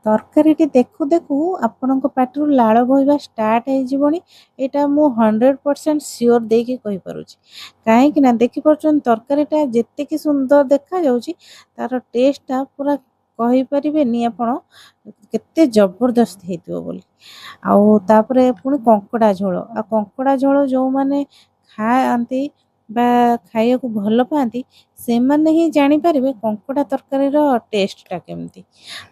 ତରକାରୀଟି ଦେଖୁ ଦେଖୁ ଆପଣଙ୍କ ପାଟିରୁ ଲାଳ ବୋହିବା ଷ୍ଟାର୍ଟ ହେଇଯିବଣି। ଏଇଟା ମୁଁ 100% ସିଓର ଦେଇକି କହିପାରୁଛି। କାହିଁକି ନା ଦେଖିପାରୁଛନ୍ତି ତରକାରୀଟା ଯେତିକି ସୁନ୍ଦର ଦେଖାଯାଉଛି ତାର ଟେଷ୍ଟଟା ପୁରା କହିପାରିବେନି ଆପଣ କେତେ ଜବରଦସ୍ତ ହେଇଥିବ ବୋଲି। ଆଉ ତାପରେ ପୁଣି କଙ୍କଡ଼ା ଝୋଳ, ଆଉ କଙ୍କଡ଼ା ଝୋଳ ଯେଉଁମାନେ ଖାଆନ୍ତି ବା ଖାଇବାକୁ ଭଲ ପାଆନ୍ତି ସେମାନେ ହିଁ ଜାଣିପାରିବେ କଙ୍କଡ଼ା ତରକାରୀର ଟେଷ୍ଟଟା କେମିତି।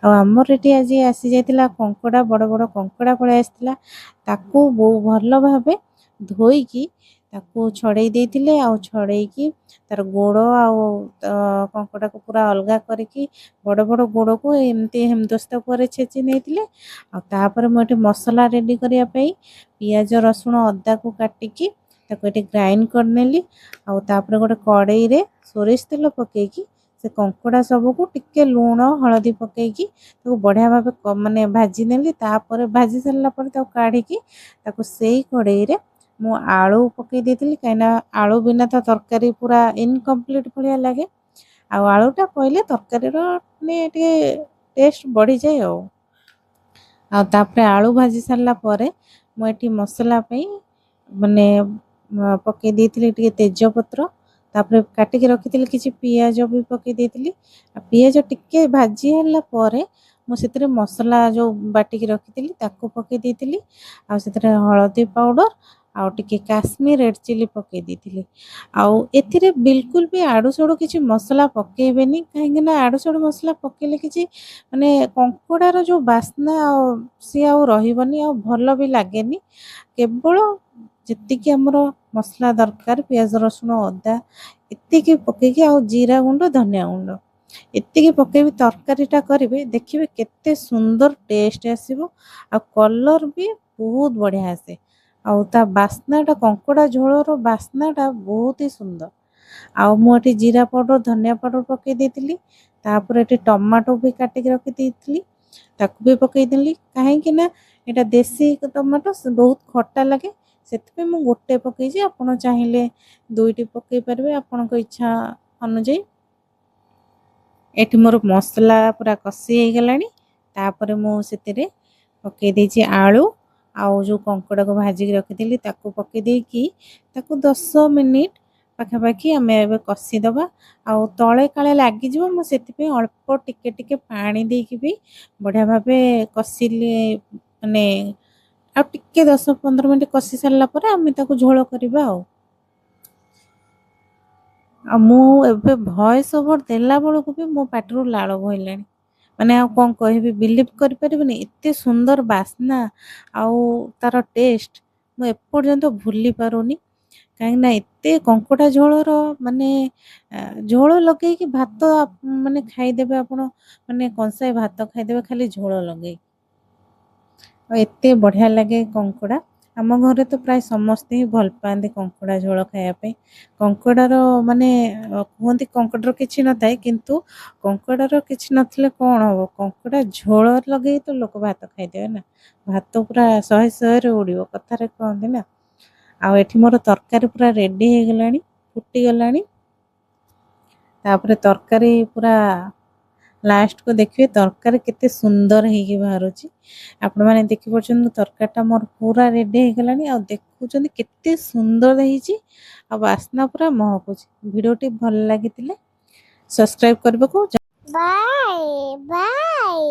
ଆଉ ଆମର ଏଠି ଆଜି ଆସିଯାଇଥିଲା କଙ୍କଡ଼ା, ବଡ଼ ବଡ଼ କଙ୍କଡ଼ା ପଳେଇ ଆସିଥିଲା। ତାକୁ ଭଲ ଭାବେ ଧୋଇକି ତାକୁ ଛଡ଼େଇ ଦେଇଥିଲେ। ଆଉ ଛଡ଼େଇକି ତାର ଗୋଡ଼ ଆଉ କଙ୍କଡ଼ାକୁ ପୁରା ଅଲଗା କରିକି ବଡ଼ ବଡ଼ ଗୋଡ଼କୁ ଏମିତି ହେମଦସ୍ତା ପରେ ଛେଚି ନେଇଥିଲେ। ଆଉ ତାପରେ ମୁଁ ଏଠି ମସଲା ରେଡ଼ି କରିବା ପାଇଁ ପିଆଜ ରସୁଣ ଅଦାକୁ କାଟିକି ତାକୁ ଏଠି ଗ୍ରାଇଣ୍ଡ କରିନେଲି। ଆଉ ତାପରେ ଗୋଟେ କଡ଼େଇରେ ସୋରିଷ ତେଲ ପକେଇକି ସେ କଙ୍କଡ଼ା ସବୁକୁ ଟିକେ ଲୁଣ ହଳଦୀ ପକେଇକି ତାକୁ ବଢ଼ିଆ ଭାବେ ମାନେ ଭାଜି ନେଲି। ତାପରେ ଭାଜି ସାରିଲା ପରେ ତାକୁ କାଢ଼ିକି ତାକୁ ସେଇ କଡ଼େଇରେ ମୁଁ ଆଳୁ ପକେଇ ଦେଇଥିଲି, କାହିଁକିନା ଆଳୁ ବିନା ତ ତରକାରୀ ପୁରା ଇନକମ୍ପ୍ଲିଟ୍ ଭଳିଆ ଲାଗେ। ଆଉ ଆଳୁଟା ପଇଲେ ତରକାରୀର ମାନେ ଟିକେ ଟେଷ୍ଟ ବଢ଼ିଯାଏ। ଆଉ ତାପରେ ଆଳୁ ଭାଜି ସାରିଲା ପରେ ମୁଁ ଏଠି ମସଲା ପାଇଁ ମାନେ ପକେଇ ଦେଇଥିଲି ଟିକେ ତେଜପତ୍ର, ତାପରେ କାଟିକି ରଖିଥିଲି କିଛି ପିଆଜ ବି ପକେଇ ଦେଇଥିଲି। ଆଉ ପିଆଜ ଟିକେ ଭାଜି ହେଲା ପରେ ମୁଁ ସେଥିରେ ମସଲା ଯେଉଁ ବାଟିକି ରଖିଥିଲି ତାକୁ ପକେଇ ଦେଇଥିଲି। ଆଉ ସେଥିରେ ହଳଦୀ ପାଉଡ଼ର ଆଉ ଟିକେ କାଶ୍ମୀର ରେଡ଼୍ ଚିଲି ପକେଇ ଦେଇଥିଲି। ଆଉ ଏଥିରେ ବିଲକୁଲ ବି ଆଡ଼ୁ ସାଡ଼ୁ କିଛି ମସଲା ପକେଇବେନି, କାହିଁକିନା ଆଡ଼ୁ ସାଡ଼ୁ ମସଲା ପକେଇଲେ କିଛି ମାନେ କଙ୍କଡ଼ାର ଯେଉଁ ବାସ୍ନା ଆଉ ସିଏ ଆଉ ରହିବନି, ଆଉ ଭଲ ବି ଲାଗେନି। କେବଳ ଯେତିକି ଆମର ମସଲା ଦରକାର ପିଆଜ ରସୁଣ ଅଦା ଏତିକି ପକେଇକି ଆଉ ଜିରା ଗୁଣ୍ଡ ଧନିଆ ଗୁଣ୍ଡ ଏତିକି ପକେଇବି ତରକାରୀଟା କରିବେ, ଦେଖିବେ କେତେ ସୁନ୍ଦର ଟେଷ୍ଟ ଆସିବ। ଆଉ କଲର୍ ବି ବହୁତ ବଢ଼ିଆ ଆସେ। ଆଉ ତା ବାସ୍ନାଟା କଙ୍କଡ଼ା ଝୋଳର ବାସ୍ନାଟା ବହୁତ ହି ସୁନ୍ଦର। ଆଉ ମୁଁ ଏଠି ଜିରା ପାଉଡ଼ର ଧନିଆ ପାଉଡ଼ର ପକେଇ ଦେଇଥିଲି। ତାପରେ ଏଠି ଟମାଟୋ ବି କାଟିକି ରଖିଦେଇଥିଲି, ତାକୁ ବି ପକେଇଦେଲି। କାହିଁକି ନା ଏଇଟା ଦେଶୀ ଟମାଟୋ ବହୁତ ଖଟା ଲାଗେ, ସେଥିପାଇଁ ମୁଁ ଗୋଟେ ପକେଇଛି। ଆପଣ ଚାହିଁଲେ ଦୁଇଟି ପକେଇ ପାରିବେ ଆପଣଙ୍କ ଇଚ୍ଛା ଅନୁଯାୟୀ। ଏଠି ମୋର ମସଲା ପୁରା କଷି ହେଇଗଲାଣି। ତାପରେ ମୁଁ ସେଥିରେ ପକେଇ ଦେଇଛି ଆଳୁ ଆଉ ଯେଉଁ କଙ୍କଡ଼ାକୁ ଭାଜିକି ରଖିଥିଲି ତାକୁ ପକେଇ ଦେଇକି ତାକୁ 10 ମିନିଟ୍ ପାଖାପାଖି ଆମେ ଏବେ କଷିଦେବା। ଆଉ ତଳେ କାଳେ ଲାଗିଯିବ, ମୁଁ ସେଥିପାଇଁ ଅଳ୍ପ ଟିକେ ଟିକେ ପାଣି ଦେଇକି ବି ବଢ଼ିଆ ଭାବେ କଷିଲି। ମାନେ ଆଉ ଟିକେ 10-15 ମିନିଟ୍ କଷି ସାରିଲା ପରେ ଆମେ ତାକୁ ଝୋଳ କରିବା। ଆଉ ମୁଁ ଏବେ ଭଏସ୍ ଓଭର୍ ଦେଲା ବେଳକୁ ବି ମୋ ପାଟିରୁ ଲାଳ ବୋହିଲାଣି। ମାନେ ଆଉ କ'ଣ କହିବି, ବିଲିଭ୍ କରିପାରିବେନି ଏତେ ସୁନ୍ଦର ବାସ୍ନା ଆଉ ତାର ଟେଷ୍ଟ ମୁଁ ଏପର୍ଯ୍ୟନ୍ତ ଭୁଲି ପାରୁନି। କାହିଁକିନା ଏତେ କଙ୍କଡ଼ା ଝୋଳର ମାନେ ଝୋଳ ଲଗେଇକି ଭାତ ମାନେ ଖାଇଦେବେ ଆପଣ, ମାନେ କଂସାଏ ଭାତ ଖାଇଦେବେ ଖାଲି ଝୋଳ ଲଗେଇକି। ଆଉ ଏତେ ବଢ଼ିଆ ଲାଗେ କଙ୍କଡ଼ା। ଆମ ଘରେ ତ ପ୍ରାୟ ସମସ୍ତେ ହିଁ ଭଲ ପାଆନ୍ତି କଙ୍କଡ଼ା ଝୋଳ ଖାଇବା ପାଇଁ। କଙ୍କଡ଼ାର ମାନେ କୁହନ୍ତି କଙ୍କଡ଼ାର କିଛି ନଥାଏ, କିନ୍ତୁ କଙ୍କଡ଼ାର କିଛି ନଥିଲେ କ'ଣ ହେବ, କଙ୍କଡ଼ା ଝୋଳ ଲଗେଇ ତ ଲୋକ ଭାତ ଖାଇଦେବେ ନା। ଭାତ ପୁରା 100ରେ ଉଡ଼ିବ କଥାରେ କହନ୍ତି ନା। ଆଉ ଏଠି ମୋର ତରକାରୀ ପୁରା ରେଡ଼ି ହେଇଗଲାଣି, ଫୁଟିଗଲାଣି। ତାପରେ ତରକାରୀ ପୁରା ଲାଷ୍ଟକୁ ଦେଖିବେ ତରକାରୀ କେତେ ସୁନ୍ଦର ହେଇକି ବାହାରୁଛି। ଆପଣମାନେ ଦେଖିପାରୁଛନ୍ତି ତରକାରୀଟା ମୋର ପୁରା ରେଡ଼ି ହେଇଗଲାଣି। ଆଉ ଦେଖୁଛନ୍ତି କେତେ ସୁନ୍ଦର ହେଇଛି, ଆଉ ବାସ୍ନା ପୁରା ମହକୁଛି। ଭିଡ଼ିଓଟି ଭଲ ଲାଗିଥିଲେ ସବସ୍କ୍ରାଇବ୍ କରିବାକୁ। Bye bye.